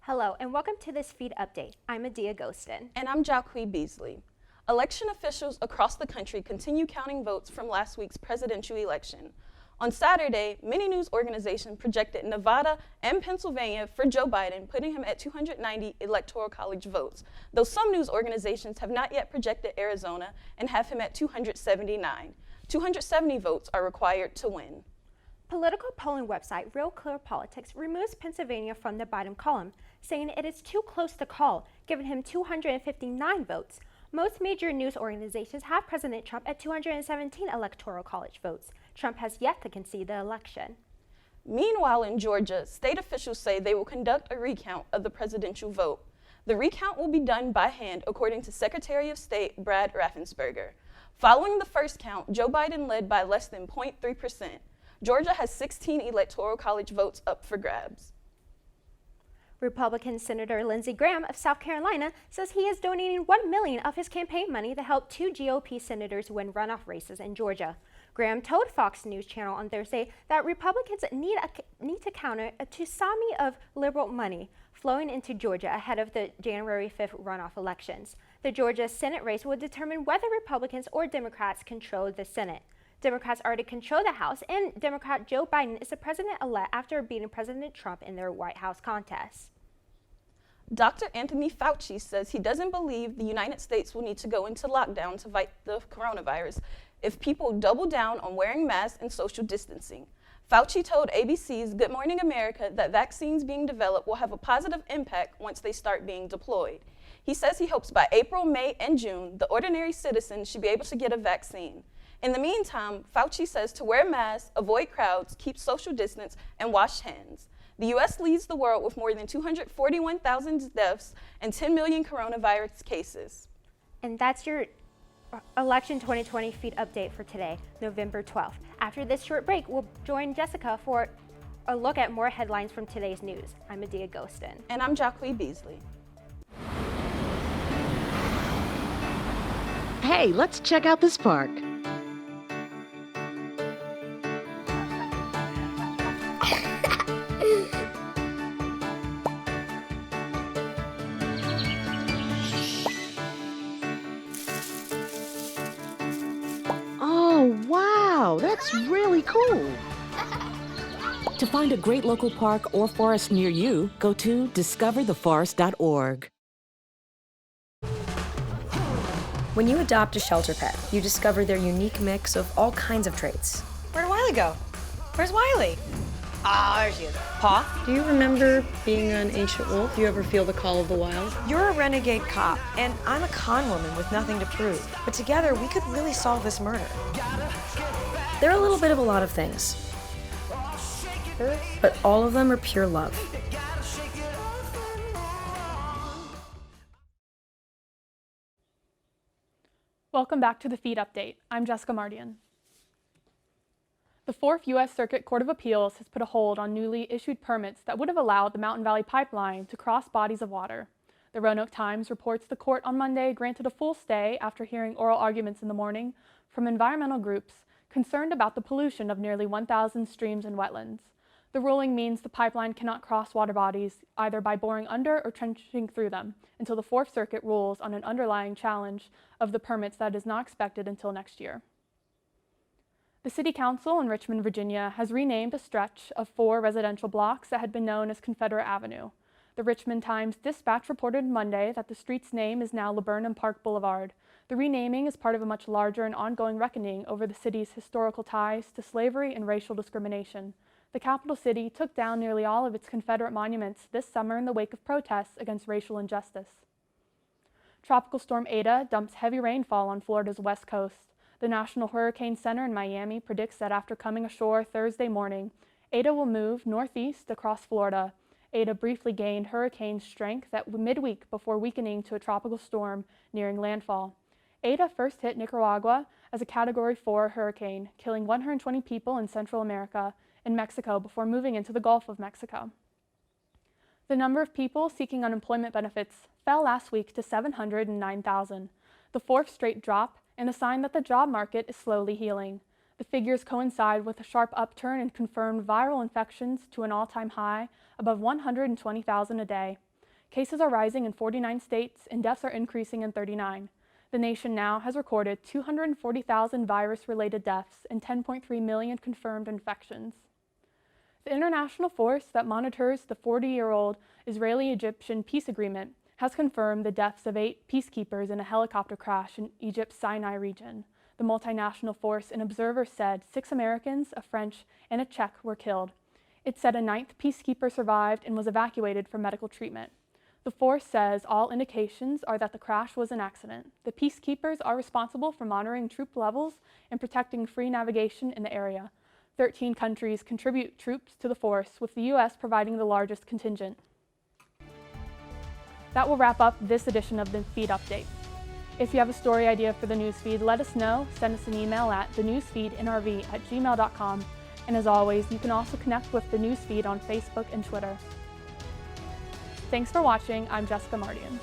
Hello, and welcome to this feed update. I'm Adia Ghostin. And I'm Jacque Beasley. Election officials across the country continue counting votes from last week's presidential election. On Saturday, many news organizations projected Nevada and Pennsylvania for Joe Biden, putting him at 290 Electoral College votes, though some news organizations have not yet projected Arizona and have him at 279. 270 votes are required to win. Political polling website Real Clear Politics removes Pennsylvania from the Biden column, saying it is too close to call, giving him 259 votes. Most major news organizations have President Trump at 217 Electoral College votes. Trump has yet to concede the election. Meanwhile, in Georgia, state officials say they will conduct a recount of the presidential vote. The recount will be done by hand, according to Secretary of State Brad Raffensperger. Following the first count, Joe Biden led by less than 0.3%. Georgia has 16 Electoral College votes up for grabs. Republican Senator Lindsey Graham of South Carolina says he is donating $1 million of his campaign money to help two GOP senators win runoff races in Georgia. Graham told Fox News Channel on Thursday that Republicans need to counter a tsunami of liberal money flowing into Georgia ahead of the January 5th runoff elections. The Georgia Senate race will determine whether Republicans or Democrats control the Senate. Democrats already control the House, and Democrat Joe Biden is the president-elect after beating President Trump in their White House contest. Dr. Anthony Fauci says he doesn't believe the United States will need to go into lockdown to fight the coronavirus if people double down on wearing masks and social distancing. Fauci told ABC's Good Morning America that vaccines being developed will have a positive impact once they start being deployed. He says he hopes by April, May, and June, the ordinary citizen should be able to get a vaccine. In the meantime, Fauci says to wear masks, avoid crowds, keep social distance, and wash hands. The U.S. leads the world with more than 241,000 deaths and 10 million coronavirus cases. And that's your Election 2020 feed update for today, November 12th. After this short break, we'll join Jessica for a look at more headlines from today's news. I'm Adia Ghostin. And I'm Jacque Beasley. Hey, let's check out this park. Oh, wow, that's really cool. To find a great local park or forest near you, go to discovertheforest.org. When you adopt a shelter pet, you discover their unique mix of all kinds of traits. Where'd Wiley go? Where's Wiley? Ah, there she is. Paw? Do you remember being an ancient wolf? Do you ever feel the call of the wild? You're a renegade cop, and I'm a con woman with nothing to prove. But together, we could really solve this murder. They're a little bit of a lot of things, but all of them are pure love. Welcome back to the Feed Update. I'm Jessica Mardian. The Fourth U.S. Circuit Court of Appeals has put a hold on newly issued permits that would have allowed the Mountain Valley Pipeline to cross bodies of water. The Roanoke Times reports the court on Monday granted a full stay after hearing oral arguments in the morning from environmental groups concerned about the pollution of nearly 1,000 streams and wetlands. The ruling means the pipeline cannot cross water bodies either by boring under or trenching through them until the Fourth Circuit rules on an underlying challenge of the permits that is not expected until next year. The City Council in Richmond, Virginia has renamed a stretch of 4 residential blocks that had been known as Confederate Avenue. The Richmond Times-Dispatch reported Monday that the street's name is now Laburnum Park Boulevard. The renaming is part of a much larger and ongoing reckoning over the city's historical ties to slavery and racial discrimination. The capital city took down nearly all of its Confederate monuments this summer in the wake of protests against racial injustice. Tropical storm Eta dumps heavy rainfall on Florida's west coast. The National Hurricane Center in Miami predicts that after coming ashore Thursday morning, Eta will move northeast across Florida. Eta briefly gained hurricane strength at midweek before weakening to a tropical storm nearing landfall. Eta first hit Nicaragua as a Category 4 hurricane, killing 120 people in Central America and Mexico before moving into the Gulf of Mexico. The number of people seeking unemployment benefits fell last week to 709,000, the 4th straight drop and a sign that the job market is slowly healing. The figures coincide with a sharp upturn in confirmed viral infections to an all-time high above 120,000 a day. Cases are rising in 49 states and deaths are increasing in 39. The nation now has recorded 240,000 virus-related deaths and 10.3 million confirmed infections. The international force that monitors the 40-year-old Israeli-Egyptian peace agreement has confirmed the deaths of 8 peacekeepers in a helicopter crash in Egypt's Sinai region. The multinational force and observers said 6 Americans, a French, and a Czech were killed. It said a 9th peacekeeper survived and was evacuated for medical treatment. The force says all indications are that the crash was an accident. The peacekeepers are responsible for monitoring troop levels and protecting free navigation in the area. 13 countries contribute troops to the force, with the U.S. providing the largest contingent. That will wrap up this edition of the Feed Update. If you have a story idea for the newsfeed, let us know. Send us an email at thenewsfeednrv@gmail.com. And as always, you can also connect with the newsfeed on Facebook and Twitter. Thanks for watching. I'm Jessica Mardian.